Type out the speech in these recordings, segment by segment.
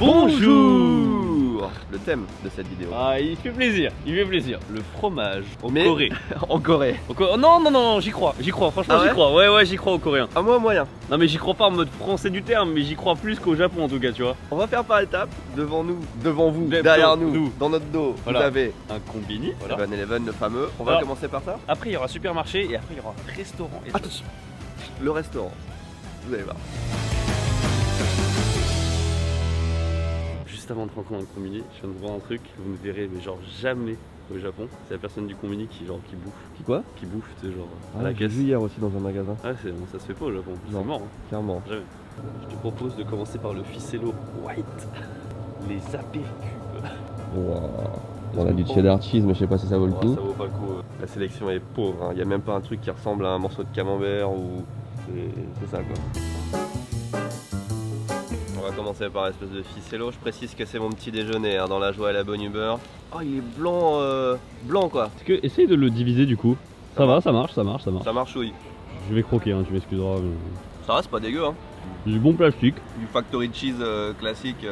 Bonjour. Le thème de cette vidéo. Ah, il fait plaisir, Le fromage en Corée. En Corée. Non, j'y crois, franchement Ah ouais j'y crois. Ouais, j'y crois aux Coréens. À moi moyen. Non mais j'y crois pas en mode français du terme, mais j'y crois plus qu'au Japon en tout cas, tu vois. On va faire par étapes. Devant nous, vous, Devant derrière nous. nous, dans notre dos, Voilà. vous avez Un combini, voilà. 7-Eleven, le fameux. On va Alors. commencer par ça. Après il y aura supermarché et après il y aura restaurant. Et Attention. Le restaurant. Vous allez voir. Juste avant de rentrer dans le combini, je viens de voir un truc que vous ne verrez mais genre jamais au Japon. C'est la personne du combini qui bouffe. Quoi? Qui bouffe, tu sais, genre à Ah, la j'ai caisse. vu hier aussi dans un magasin. Ouais, ça se fait pas au Japon, c'est Non. mort. Hein. Clairement. Jamais. Je te propose de commencer par le ficello white. Les apéricubes. Wow. On a du cheddar cheese, mais je sais pas si ça vaut le coup. Ça vaut pas le coup. La sélection est pauvre. Il n'y a même pas un truc qui ressemble à un morceau de camembert ou. C'est ça quoi. On va commencer par l'espèce de ficello. Je précise que c'est mon petit déjeuner dans la joie et la bonne humeur. Oh, il est blanc, blanc quoi. Essaye de le diviser du coup. Ça marche. Ça marche, oui. Je vais croquer, hein, tu m'excuseras. Mais... Ça reste pas dégueu, hein. Du bon plastique. Du factory cheese classique.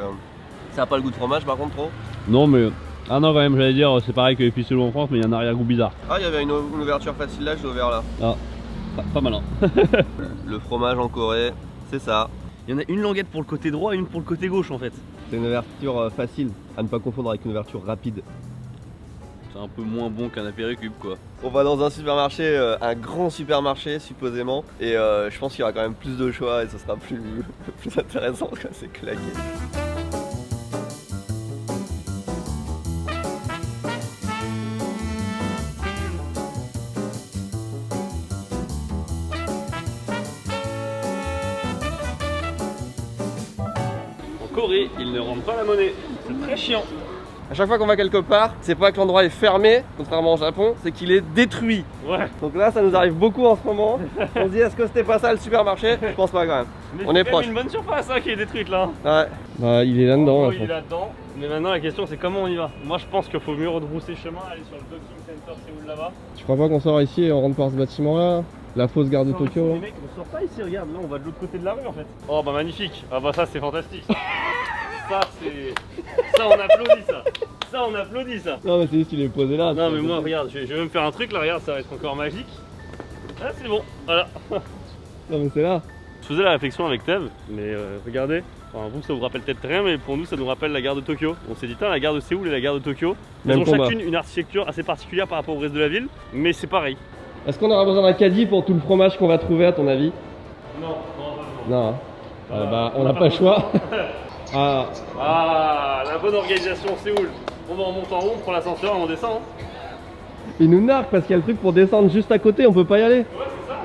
Ça a pas le goût de fromage par contre trop. Non mais... Ah non quand même, j'allais dire, c'est pareil que les ficellos en France, mais il y a un arrière-goût bizarre. Ah, il y avait une ouverture facile là, je l'ai ouvert là. Ah, pas malin. Le fromage en Corée, c'est ça. Il y en a une languette pour le côté droit et une pour le côté gauche en fait. C'est une ouverture facile, à ne pas confondre avec une ouverture rapide. C'est un peu moins bon qu'un apéricube quoi. On va dans un supermarché, un grand supermarché supposément, et je pense qu'il y aura quand même plus de choix et ce sera plus intéressant quand c'est claqué. En Corée, ils ne rendent pas la monnaie. C'est très chiant. À chaque fois qu'on va quelque part, c'est pas que l'endroit est fermé, contrairement au Japon, c'est qu'il est détruit. Ouais. Donc là, ça nous arrive beaucoup en ce moment. On se dit, est-ce que c'était pas ça le supermarché? Je pense pas quand même. Mais On c'est est quand proche. même une bonne surface hein, qui est détruite là. Ouais. Bah il est là-dedans. Oh, il est là-dedans. Mais maintenant la question c'est comment on y va. Moi je pense qu'il faut mieux rebrousser chemin, aller sur le docking center Séoul là-bas. Tu crois pas qu'on sort ici et on rentre par ce bâtiment là? La fausse gare de Tokyo. Les mecs on sort pas ici, regarde, là on va de l'autre côté de la rue en fait. Oh bah magnifique. Ah bah ça c'est fantastique. Ça c'est... Ça on applaudit ça. Ça on applaudit ça. Non mais c'est juste qu'il est posé là. Non mais moi regarde, je vais même faire un truc là, regarde, ça va être encore magique. Ah c'est bon, voilà. Non mais c'est là. Je faisais la réflexion avec Tev, mais regardez, enfin, vous ça vous rappelle peut-être rien, mais pour nous ça nous rappelle la gare de Tokyo. On s'est dit, la gare de Séoul et la gare de Tokyo, elles Même ont combat. chacune une architecture assez particulière par rapport au reste de la ville, mais c'est pareil. Est-ce qu'on aura besoin d'un caddie pour tout le fromage qu'on va trouver à ton avis? Non, Non. Bah on n'a pas le choix. Ah. Ah, la bonne organisation Séoul. On monte en haut, on prend l'ascenseur et on descend. Hein. Il nous narque parce qu'il y a le truc pour descendre juste à côté, on peut pas y aller. Ouais, c'est ça.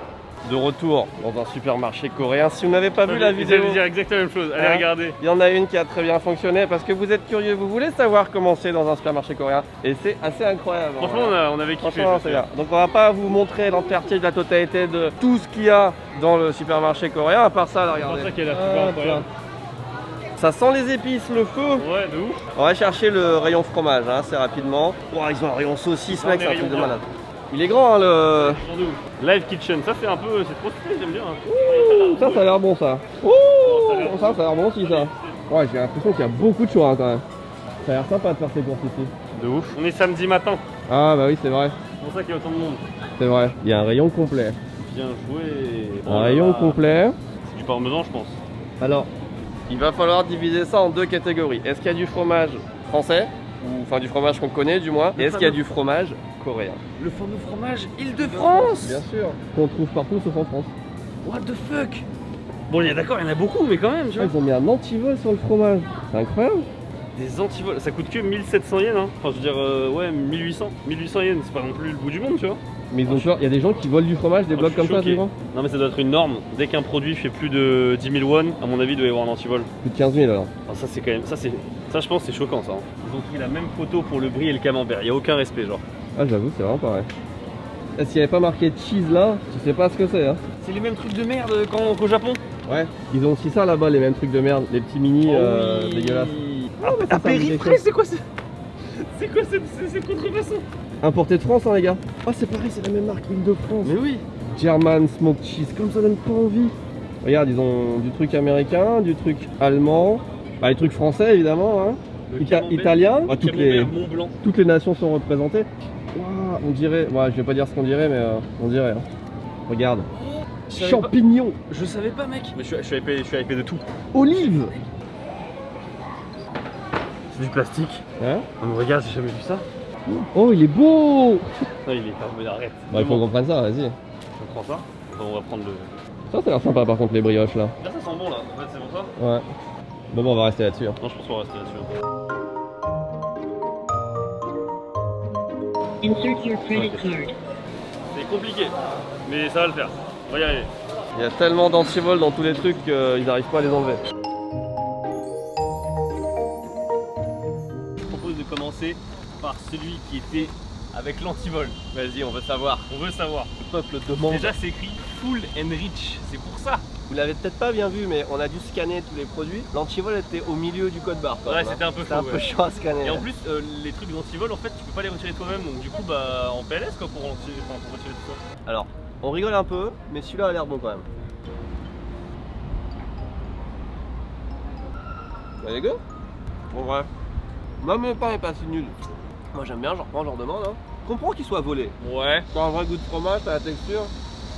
De retour dans un supermarché coréen. Si vous n'avez pas vu la vidéo, J'allais dire exactement la même chose, allez Hein regardez. il y en a une qui a très bien fonctionné parce que vous êtes curieux, vous voulez savoir comment c'est dans un supermarché coréen et c'est assez incroyable. Franchement, on avait kiffé. Franchement, c'est bien. Donc on va pas vous montrer l'entièreté de la totalité de tout ce qu'il y a dans le supermarché coréen, à part ça, là, C'est pour regardez. ça qu'elle est super incroyable. Ça sent les épices, le feu. Ouais, de ouf. On va chercher le rayon fromage, hein, assez rapidement. Ouah, ils ont un rayon saucisse, Non, mec, mais c'est un truc rayon de viande. malade. Il est grand, hein, le... Genre de ouf. Live Kitchen, ça c'est un peu, c'est trop stylé, j'aime bien. Hein. Ça a l'air bon ça. ça a l'air Ça a l'air bon aussi ça. Ouais, j'ai l'impression qu'il y a beaucoup de choix hein, quand même. Ça a l'air sympa de faire ses courses ici. De ouf. On est samedi matin, Ah bah oui c'est vrai, c'est pour ça qu'il y a autant de monde. c'est vrai. Il y a un rayon complet. Bien joué. Un rayon complet. C'est du parmesan, je pense. Alors, il va falloir diviser ça en deux catégories. Est-ce qu'il y a du fromage français, ou enfin du fromage qu'on connaît du moins, et est-ce qu'il y a du fromage coréen? Le fameux fromage Île-de-France. Bien sûr. Qu'on trouve partout sauf en France. What the fuck. Bon, d'accord, il y en a beaucoup, mais quand même, tu Ah, vois. ils ont mis un antivol sur le fromage. C'est incroyable. Des antivols, ça coûte que 1700 yens, hein. Enfin, je veux dire, ouais, 1800 yens, c'est pas non plus le bout du monde, tu vois. Mais ils ont peur, il y a des gens qui volent du fromage, des Moi, blocs je suis comme ça, choqué. tu vois. Non, mais ça doit être une norme. Dès qu'un produit fait plus de 10 000 won, à mon avis, il doit y avoir un antivol. Plus de 15 000 alors. Alors ça, c'est quand même, ça, je pense, c'est choquant, ça. Hein. Ils ont pris la même photo pour le brie et le camembert. Il y a aucun respect, genre. Ah j'avoue, c'est vraiment pareil. Et s'il n'y avait pas marqué cheese là, tu sais pas ce que c'est hein. C'est les mêmes trucs de merde qu'au Japon. Ouais. Ils ont aussi ça là-bas, les mêmes trucs de merde, les petits mini dégueulasses. mais ça, ça me dit quelque chose. c'est quoi ça? C'est quoi cette contrefaçon? Importé de France hein les gars. Ah c'est pareil, c'est la même marque, Île-de-France. Mais oui. German smoked cheese, comme ça donne pas envie. Regarde, ils ont du truc américain, du truc allemand, Bah, les trucs français évidemment, hein. Italien, bah, Mont Blanc. toutes les nations sont représentées. Ouah, on dirait, ouais, je vais pas dire ce qu'on dirait, mais on dirait. Hein. Regarde. Champignons, Je savais pas, mec. Mais je suis hypé de tout. olives. C'est du plastique. Hein? On me regarde, j'ai jamais vu ça. Oh, il est beau. Non, il est pas mais arrête. Bah, il faut qu'on prenne ça, vas-y. On prend ça. Enfin, on va prendre le. Ça a l'air sympa par contre, les brioches là. Là, ça sent bon là. En fait, c'est pour ça. Ouais. Bon, bah, on va rester là-dessus. Hein. Non, je pense qu'on va rester là-dessus. Insert your credit card. C'est compliqué, mais ça va le faire. On va y arriver. Il y a tellement d'antivols dans tous les trucs qu'ils n'arrivent pas à les enlever. Je propose de commencer par celui qui était avec l'antivol. Vas-y, on veut savoir. On veut savoir. Le peuple demande. Déjà, c'est écrit Full and Rich. C'est pour ça. Vous l'avez peut-être pas bien vu, mais on a dû scanner tous les produits. L'antivol était au milieu du code barre. Ouais, c'était un peu C'était chaud. un peu Ouais. chiant à scanner. Et en plus, les trucs d'antivol, en fait, tu peux pas les retirer toi-même. Donc, du coup, bah, en PLS quoi pour retirer tout ça. Alors, on rigole un peu, mais celui-là a l'air bon quand même. Bah, les gars, bon, bref. Même le pain est pas si nul. Moi j'aime bien, j'en reprends, j'en demande. Hein. Je comprends qu'il soit volé. Ouais. T'as un vrai goût de fromage, t'as la texture.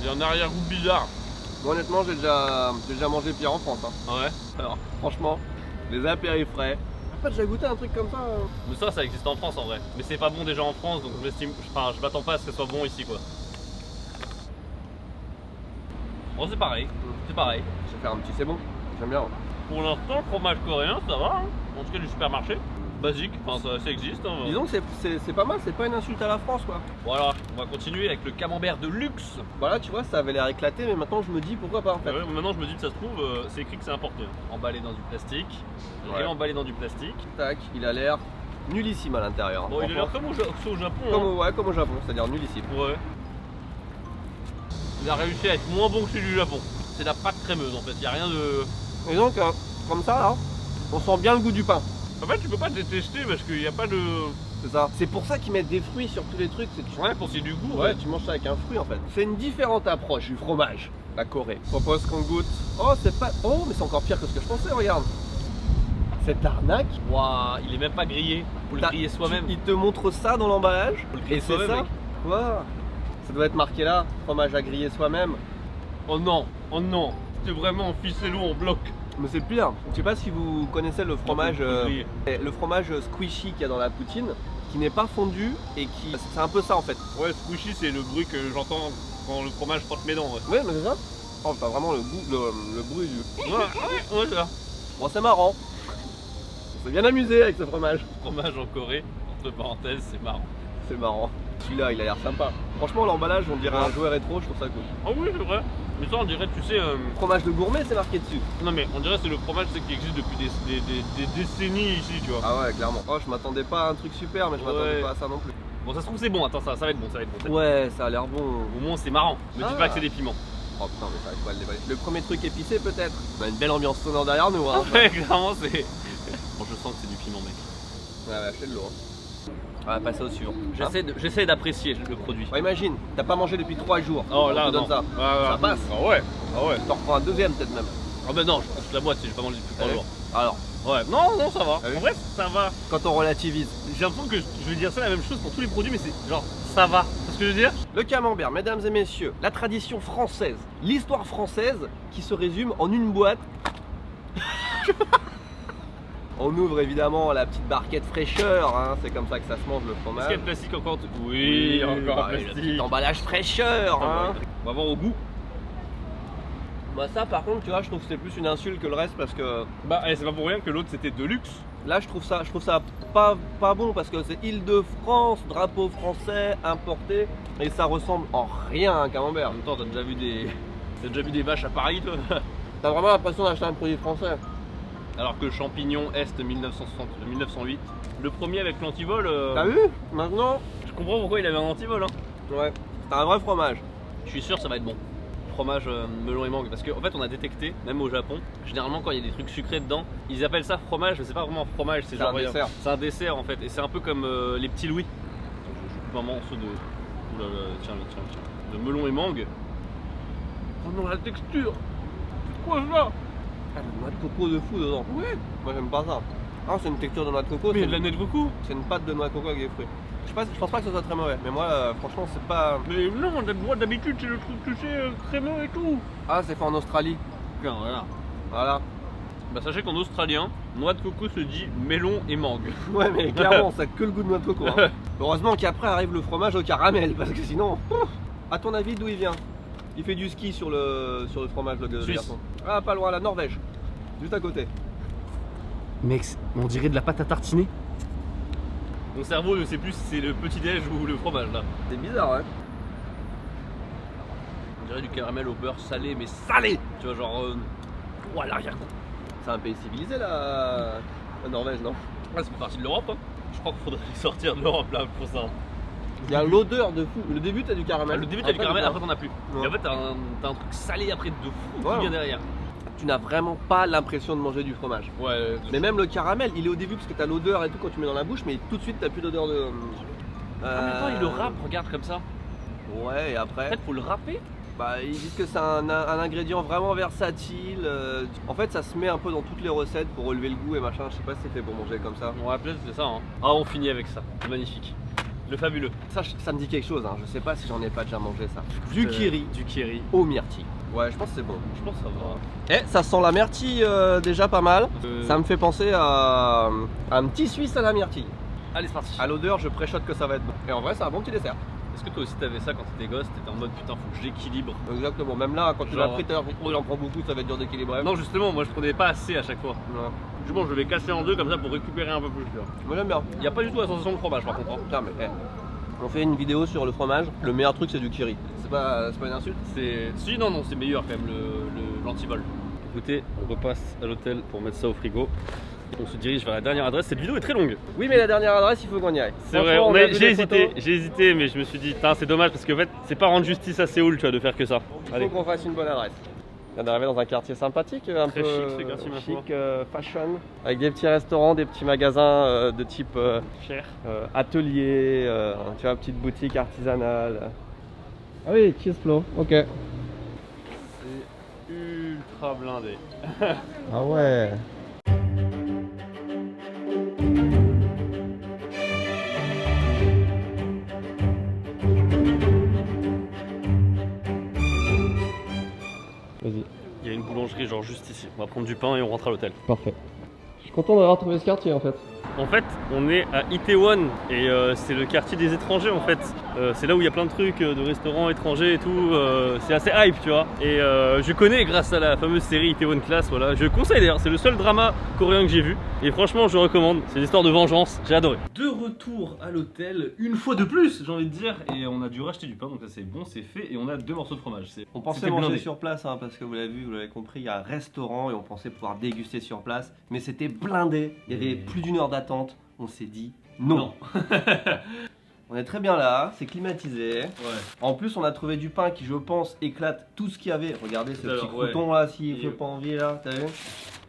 Il y a un arrière-goût bizarre. Moi, honnêtement, j'ai déjà mangé pire en France. Hein. Ouais. Alors, franchement, les apéris frais. T'as pas déjà goûté un truc comme ça Mais ça existe en France en vrai. Mais c'est pas bon déjà en France, donc je m'attends pas à ce que ce soit bon ici quoi. Bon, c'est pareil. C'est pareil. Je vais faire un petit, c'est bon. J'aime bien. Pour l'instant, fromage coréen, ça va. Hein. En tout cas, du supermarché. Basique, enfin ça existe. Hein. Disons que c'est pas mal, c'est pas une insulte à la France quoi. Bon alors, on va continuer avec le camembert de luxe. Voilà, tu vois, ça avait l'air éclaté, mais maintenant je me dis pourquoi pas en fait. Ouais, maintenant je me dis que ça se trouve, c'est écrit que c'est importé. Emballé dans du plastique, Ouais. réemballé dans du plastique. Tac, il a l'air nullissime à l'intérieur. hein, Bon, il a l'air franchement. comme au Japon. Comme, Hein. ouais, comme au Japon, c'est-à-dire nullissime. Ouais. Il a réussi à être moins bon que celui du Japon. C'est la pâte crémeuse en fait, il n'y a rien de... Et donc, comme ça là, on sent bien le goût du pain. En fait, tu peux pas détester parce qu'il n'y a pas de... C'est ça. C'est pour ça qu'ils mettent des fruits sur tous les trucs. C'est Ouais, pour qu'il y ait du goût. Ouais, tu manges ça avec un fruit en fait. C'est une différente approche du fromage, la Corée. Je propose qu'on goûte. Oh, c'est pas. Oh, mais c'est encore pire que ce que je pensais, regarde. Cette arnaque. Waouh, il est même pas grillé. Faut le T'as- griller soi-même. Il te montre ça dans l'emballage. Faut le griller Et c'est soi-même, ça. mec. Quoi. Ça doit être marqué là, fromage à griller soi-même. Oh non, c'est vraiment ficello en bloc. Mais c'est pire. Je sais pas si vous connaissez le fromage, Faut le griller. le fromage squishy qu'il y a dans la poutine, qui n'est pas fondu et qui. C'est un peu ça en fait. Ouais, squishy, c'est le bruit que j'entends quand le fromage frotte mes dents. Ouais, Ouais, mais c'est ça. Oh, t'as vraiment le goût, le bruit du. ouais, c'est ça. Bon, c'est marrant. On s'est bien amusé avec ce fromage. Fromage en Corée, entre parenthèses, c'est marrant. C'est marrant. Celui-là, il a l'air sympa. Franchement, l'emballage, on dirait un jouet rétro, je trouve ça cool. Ah oui, c'est vrai. Mais ça, on dirait, tu sais... Fromage de gourmet, c'est marqué dessus. Non mais on dirait que c'est le fromage c'est qui existe depuis des décennies ici, tu vois. Ah ouais, clairement. Oh, je m'attendais pas à un truc super, mais je m'attendais Ouais. pas à ça non plus. Bon, ça se trouve c'est bon, attends, ça va être bon, ça va être bon. Ouais, ça a l'air bon. Au moins c'est marrant. Me dis Ah. pas que c'est des piments. Oh putain, mais ça, je vais le déballer. Le premier truc épicé, peut-être. On a une belle ambiance sonore derrière nous, hein. Ouais, clairement c'est... Bon, je sens que c'est du piment, mec. Ouais, achetez de l'eau. On va passer au suivant. J'essaie d'apprécier le produit. Ouais, imagine, t'as pas mangé depuis 3 jours. Oh On là, te donne non. ça. Ça passe. Ah ouais, ah ouais. T'en reprends un deuxième, peut-être même. Ah bah non, je prends toute la boîte, j'ai pas mangé depuis 3 Allez. jours. Alors, Ouais, non, ça va. Ah oui. En vrai, ça va. quand on relativise. J'ai l'impression que je vais dire ça la même chose pour tous les produits, mais c'est genre, ça va. C'est ce que je veux dire? Le camembert, mesdames et messieurs, la tradition française, l'histoire française qui se résume en une boîte. On ouvre évidemment la petite barquette fraîcheur, hein, c'est comme ça que ça se mange le Est-ce fromage. qu'il y a le plastique encore? Oui, encore bah, un le plastique. petit emballage fraîcheur. Hein. On va voir au goût. Bah ça par contre, tu vois, je trouve que c'est plus une insulte que le reste parce que Bah, c'est pas pour rien que l'autre c'était de luxe. là je trouve ça pas bon parce que c'est Île-de-France, drapeau français, importé et ça ressemble en rien à un camembert. En même temps, t'as déjà vu des vaches à Paris, toi? T'as vraiment l'impression d'acheter un produit français. Alors que le champignon Est 1908, le premier avec l'antivol, T'as vu? Maintenant, je comprends pourquoi il avait un antivol. Hein. ouais, c'est un vrai fromage. Je suis sûr que ça va être bon. Fromage melon et mangue, parce qu'en fait on a détecté, même au Japon, généralement quand il y a des trucs sucrés dedans, ils appellent ça fromage, mais c'est pas vraiment fromage, c'est C'est genre un dessert. C'est un dessert en fait, et c'est un peu comme les petits Louis. Je coupe un morceau de. Oula, tiens, de melon et mangue. Oh non, la texture! C'est quoi ça? Ah, le noix de coco de fou dedans. Ouais. Moi j'aime pas ça. Ah, c'est une texture de noix de coco. Mais il y a c'est de la noix de coco. c'est une pâte de noix de coco avec des fruits. Je pense pas que ce soit très mauvais, mais moi franchement c'est pas. Mais non, moi d'habitude c'est le truc tu sais crémeux et tout. Ah, c'est fait en Australie. Voilà. Voilà. Bah sachez qu'en australien, noix de coco se dit melon et mangue. Ouais, mais clairement, ça a que le goût de noix de coco. Hein. Heureusement qu'après arrive le fromage au caramel, parce que sinon. À ton avis, d'où il vient? Il fait du ski sur le fromage, le Suisse. garçon. Ah, pas loin, la Norvège. Juste à côté. Mec, on dirait de la pâte à tartiner. Mon cerveau ne sait plus si c'est le petit déj ou le fromage là. C'est bizarre, hein. On dirait du caramel au beurre salé, mais salé. Tu vois genre, ouah l'arrière-goût. C'est un pays civilisé, la Norvège, non? Ouais, ça fait partie de l'Europe. Hein. Je crois qu'il faudrait sortir de l'Europe là pour ça. Il y a l'odeur de fou. Le début, t'as du caramel. Le début t'as du caramel, t'as- après t'en as plus. Ouais. Et en fait t'as un truc salé après de fou Ouais. qui vient derrière. Tu n'as vraiment pas l'impression de manger du fromage. Ouais. Mais même le caramel, il est au début parce que t'as l'odeur et tout quand tu mets dans la bouche, mais tout de suite t'as plus d'odeur de. En même temps il le râpe, regarde comme ça. Ouais, et En après, fait faut le râper. bah, ils disent que c'est un ingrédient vraiment versatile. En fait, ça se met un peu dans toutes les recettes pour relever le goût et machin. Je sais pas si c'est fait pour manger comme ça. On va appeler c'est ça. Hein. Ah on finit avec ça. C'est magnifique. Le fabuleux. Ça me dit quelque chose, hein. Je sais pas si j'en ai pas déjà mangé ça. Du kiri Du kiri. au myrtille. Ouais, je pense que c'est bon. Je pense que ça va. Eh, ça sent la myrtille déjà pas mal. Ça me fait penser à un petit Suisse à la myrtille. Allez c'est parti. À l'odeur, je préchote que ça va être bon. Et en vrai, c'est un bon petit dessert. Est-ce que toi aussi t'avais ça quand t'étais gosse? T'étais en mode putain faut que j'équilibre. Exactement. Même là, quand tu Genre- l'as pris, t'as oh, il en prend beaucoup, ça va être dur d'équilibrer. Non justement moi je prenais pas assez à chaque fois. Ouais. Du coup je vais casser en deux comme ça pour récupérer un peu plus. Tu vois. Moi j'aime bien. Il y a pas du tout la sensation de fromage par contre. Hein. Putain, mais on fait une vidéo sur le fromage. Le meilleur truc, c'est du kiri. C'est pas une insulte. C'est. Si non c'est meilleur quand même l'antivol. Écoutez, on repasse à l'hôtel pour mettre ça au frigo. On se dirige vers la dernière adresse. Cette vidéo est très longue. Oui, mais la dernière adresse, il faut qu'on y aille. C'est vrai, Franchement, on a vu j'ai les photos. hésité, mais je me suis dit, c'est dommage parce qu'en fait, c'est pas rendre justice à Séoul, tu vois, de faire que ça. Il Allez. faut qu'on fasse une bonne adresse. On est arrivé dans un quartier sympathique, un Très peu chic, ce quartier, ma foi. chic, fashion, avec des petits restaurants, des petits magasins de type Cher. atelier, tu vois, petite boutique artisanale. Ah oui, cheese flow, ok. C'est ultra blindé. Ah ouais. Vas-y, Il y a une boulangerie genre juste ici. On va prendre du pain et on rentre à l'hôtel. parfait. Je suis content d'avoir trouvé ce quartier en fait. En fait, on est à Itaewon et c'est le quartier des étrangers en fait. C'est là où il y a plein de trucs, de restaurants étrangers et tout. C'est assez hype, tu vois. Et je connais grâce à la fameuse série Itaewon Class, voilà. Je conseille d'ailleurs, c'est le seul drama coréen que j'ai vu. Et franchement, je recommande. C'est une histoire de vengeance, j'ai adoré. De retour à l'hôtel, une fois de plus, j'ai envie de dire. Et on a dû racheter du pain, donc ça c'est bon, c'est fait. Et on a 2 morceaux de fromage. On pensait C'était manger blindé. sur place hein, parce que vous l'avez vu, vous l'avez compris, il y a un restaurant et on pensait pouvoir déguster sur place, mais c'était blindé, il y avait plus d'1 heure d'attente, on s'est dit non. On est très bien là, c'est climatisé. Ouais. En plus on a trouvé du pain qui je pense éclate tout ce qu'il y avait. Regardez ce Alors, petit ouais. crouton là s'il Et- fait pas envie là, t'as vu?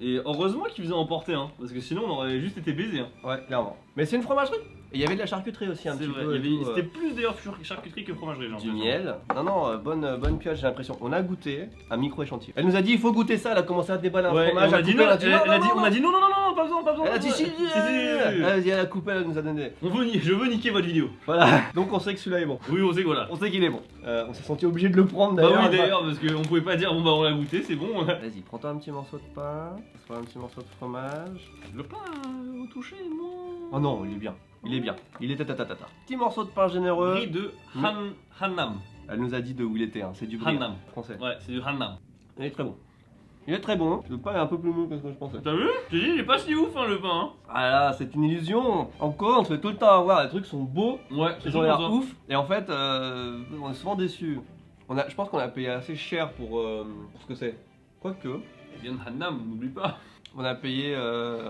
Et heureusement qu'ils faisaient emporter, hein, parce que sinon on aurait juste été baisés. Hein. Ouais, clairement. Mais c'est une fromagerie. Et il y avait de la charcuterie aussi un C'est petit vrai, peu. il y et avait- tout, c'était plus d'ailleurs charcuterie que fromagerie. Genre, du miel. Non, non, bonne pioche, j'ai l'impression. On a goûté un micro échantillon. Elle nous a dit il faut goûter ça, elle a commencé à déballer un Ouais, fromage. on a à dit couper, non, elle a dit non, on a non, dit non, pas besoin, pas besoin. Elle a dit si, si, Vas-y, elle a coupé, elle nous a donné. Je veux niquer votre vidéo. Voilà, donc on sait que celui-là est bon. Oui, on sait que voilà. On sait qu'il est bon. On s'est senti obligé de le prendre Bah d'ailleurs. oui, d'ailleurs, parce qu'on pouvait pas dire bon bah on l'a goûté, c'est bon. Vas-y, prends-toi un petit morceau de pain, prends un petit morceau de fromage. Le pain au toucher, non. Oh non, il est bien. Il est bien. Il est tatatata. Petit morceau de pain généreux. Riz de Hannam. Elle nous a dit de où il était, hein. C'est du brie. Hannam. Français. Ouais, c'est du Hannam. Il est très bon. Il est très bon. Le pain est un peu plus mou que ce que je pensais. T'as vu? J'ai dit, il est pas si ouf hein, le pain. Hein. Ah là, c'est une illusion. En Corée, on se fait tout le temps avoir. Les trucs sont beaux, Ouais, c'est ils ont l'air ça. ouf. Et en fait, on est souvent déçus. Je pense qu'on a payé assez cher pour ce que c'est. Quoique, Il vient de Hannam, n'oublie pas. on a payé.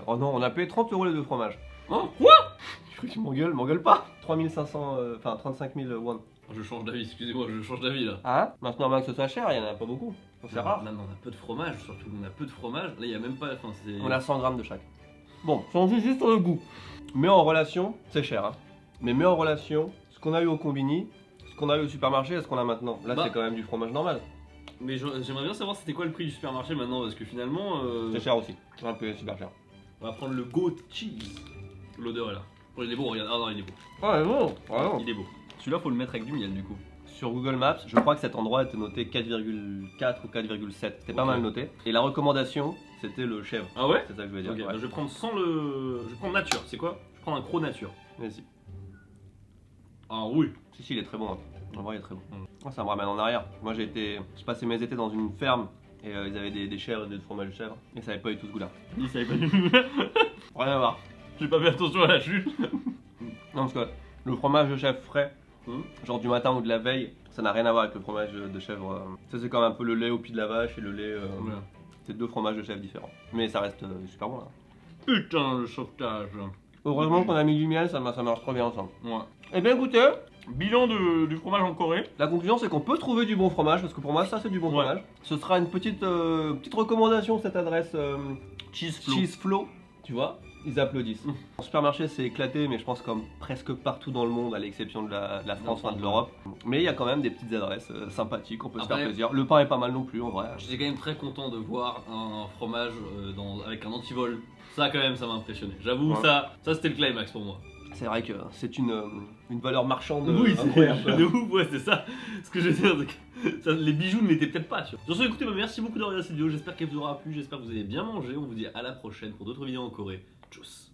Oh non, on a payé 30 € les 2 fromages. Hein? Quoi? Je crois qu'il m'engueule pas. 3500, enfin 35 000 won. Je change d'avis, excusez-moi, je change d'avis là. Ah, maintenant, même que ce soit cher, il y en a pas beaucoup. C'est rare. Maintenant on a peu de fromage, surtout on a peu de fromage. Là il y a même pas. Enfin, c'est. On a 100 grammes de chaque. Bon, si on dit juste sur le goût. Mais en relation, c'est cher. Hein. Mais en relation, ce qu'on a eu au combini, ce qu'on a eu au supermarché et ce qu'on a maintenant. Là, Bah. c'est quand même du fromage normal. Mais j'aimerais bien savoir c'était quoi le prix du supermarché maintenant parce que finalement. C'est cher aussi. Un peu super cher. On va prendre le goat cheese. L'odeur est là. Oh, il est beau, regarde. Ah non, il est beau. Ah, bon, vraiment. Il est beau. Celui-là, faut le mettre avec du miel du coup. Sur Google Maps, je crois que cet endroit était noté 4,4 ou 4,7. C'était pas Ok. mal noté. Et la recommandation, c'était le chèvre. Ah ouais? C'est ça que je voulais dire. Ok, ouais. bah, je vais prendre sans le. Je vais prendre nature, c'est quoi? Je prends un croc nature. Vas-y. Ah oui. Si, il est très bon. Hein. En vrai, il est très bon. Mm. Moi, ça me ramène en arrière. Moi, j'ai passé mes étés dans une ferme et ils avaient des chèvres et des fromages de chèvre. Et ça avait pas eu tout ce goût-là. Il savait pas du tout. Rien à voir. J'ai pas fait attention à la chute. Non, parce que le fromage de chèvre frais, Mm. genre du matin ou de la veille, ça n'a rien à voir avec le fromage de chèvre. Ça, c'est comme un peu le lait au pied de la vache et le lait. Ouais. C'est deux fromages de chèvre différents. Mais ça reste super bon là. Putain, le sauvetage. Heureusement qu'on a mis du miel, ça marche trop bien ensemble. Ouais. Eh bien, écoutez, Bilan du fromage en Corée. la conclusion c'est qu'on peut trouver du bon fromage, parce que pour moi, ça c'est du bon Ouais. fromage. Ce sera une petite recommandation, cette adresse Cheese flow. Cheese Flow, tu vois. Ils applaudissent. En supermarché, c'est éclaté, mais je pense comme presque partout dans le monde, à l'exception de la France, enfin de l'Europe. Mais il y a quand même des petites adresses sympathiques, on peut se Après- faire plaisir. Le pain est pas mal non plus, en vrai. J'étais quand même très content de voir un fromage avec un antivol. Ça quand même, ça m'a impressionné. J'avoue, Ouais. ça c'était le climax pour moi. C'est vrai que c'est une valeur marchande Oui, c'est incroyable. de ouf, ouais, c'est ça. Ce que je veux dire, c'est que les bijoux ne l'étaient peut-être pas. Tu vois. Sur ce, écoutez, bah, merci beaucoup d'avoir regardé cette vidéo. J'espère qu'elle vous aura plu. J'espère que vous avez bien mangé. On vous dit à la prochaine pour d'autres vidéos en Corée. Tchuss.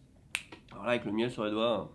Alors là, avec le miel sur les doigts.